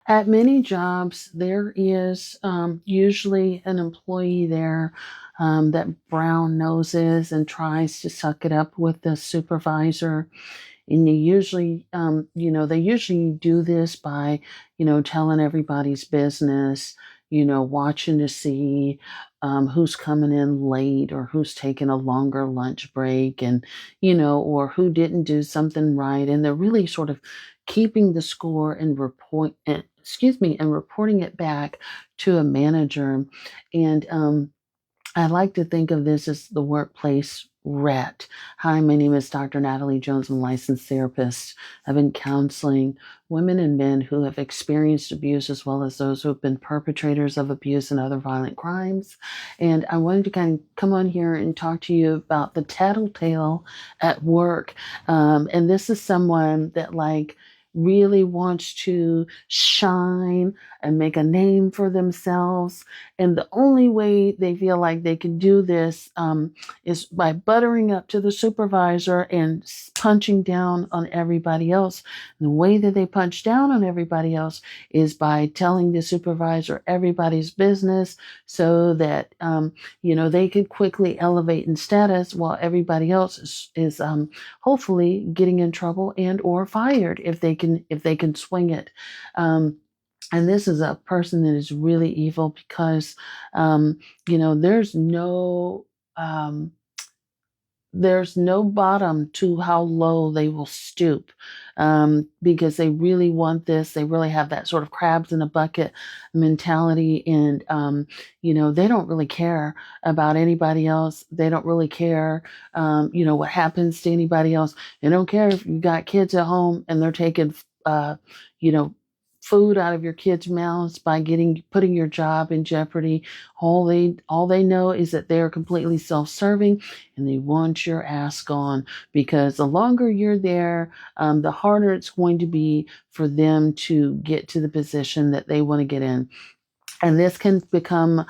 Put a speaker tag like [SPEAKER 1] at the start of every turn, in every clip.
[SPEAKER 1] At many jobs, there is usually an employee there that brown noses and tries to suck it up with the supervisor. And they usually do this by, telling everybody's business, watching to see who's coming in late or who's taking a longer lunch break and, or who didn't do something right. And they're really sort of keeping the score and and reporting it back to a manager. And I like to think of this as the workplace rat. Hi, my name is Dr. Natalie Jones. I'm a licensed therapist. I've been counseling women and men who have experienced abuse as well as those who have been perpetrators of abuse and other violent crimes. And I wanted to kind of come on here and talk to you about the tattletale at work. And this is someone that really wants to shine and make a name for themselves. And the only way they feel like they can do this is by buttering up to the supervisor and punching down on everybody else. And the way that they punch down on everybody else is by telling the supervisor everybody's business so that, they could quickly elevate in status while everybody else is hopefully getting in trouble and or fired if they can swing it. And this is a person that is really evil because there's um, no bottom to how low they will stoop, because they really want this. They really have that sort of crabs in a bucket mentality. And, they don't really care about anybody else. They don't really care, what happens to anybody else. They don't care if you got kids at home and they're taking, you know, food out of your kids' mouths by putting your job in jeopardy. All they know is that they are completely self-serving and they want your ass gone, because the longer you're there, the harder it's going to be for them to get to the position that they want to get in. And this can become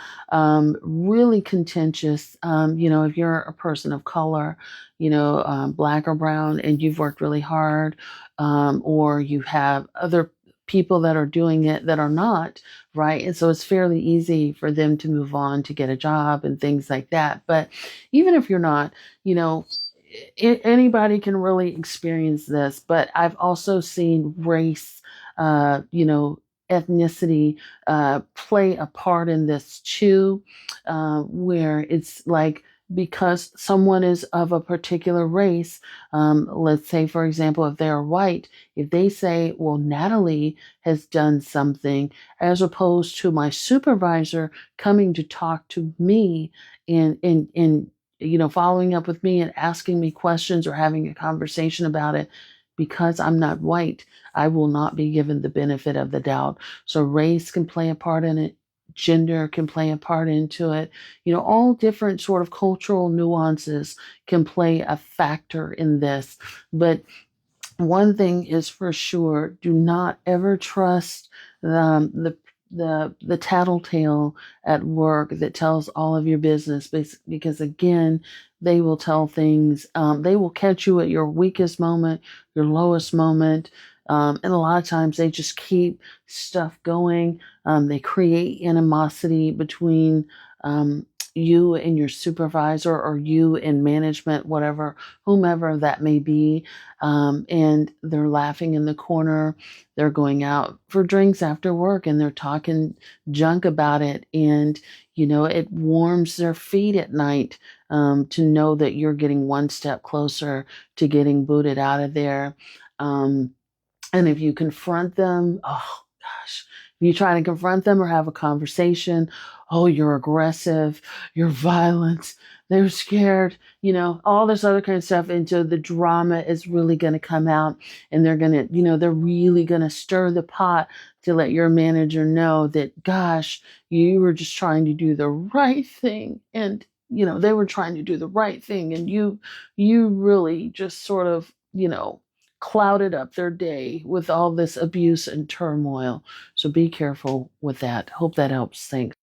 [SPEAKER 1] really contentious, if you're a person of color, black or brown, and you've worked really hard, or you have other people that are doing it that are not, right? And so it's fairly easy for them to move on to get a job and things like that. But even if you're not, anybody can really experience this. But I've also seen race, ethnicity play a part in this too, where it's like, because someone is of a particular race, let's say, for example, if they're white, if they say, well, Natalie has done something, as opposed to my supervisor coming to talk to me and following up with me and asking me questions or having a conversation about it, because I'm not white, I will not be given the benefit of the doubt. So race can play a part in it. Gender can play a part into it. All different sort of cultural nuances can play a factor in this. But one thing is for sure: do not ever trust the tattletale at work that tells all of your business, because again, they will tell things. They will catch you at your weakest moment, your lowest moment. And a lot of times they just keep stuff going. They create animosity between you and your supervisor, or you and management, whatever, whomever that may be. And they're laughing in the corner. They're going out for drinks after work and they're talking junk about it. And, it warms their feet at night, to know that you're getting one step closer to getting booted out of there. Um, and if you confront them, oh gosh, if you try to confront them or have a conversation, oh, you're aggressive, you're violent, they're scared, all this other kind of stuff. And so the drama is really going to come out, and they're really going to stir the pot to let your manager know that, gosh, you were just trying to do the right thing. And, they were trying to do the right thing. And you really just sort of, clouded up their day with all this abuse and turmoil. So be careful with that. Hope that helps. Thanks.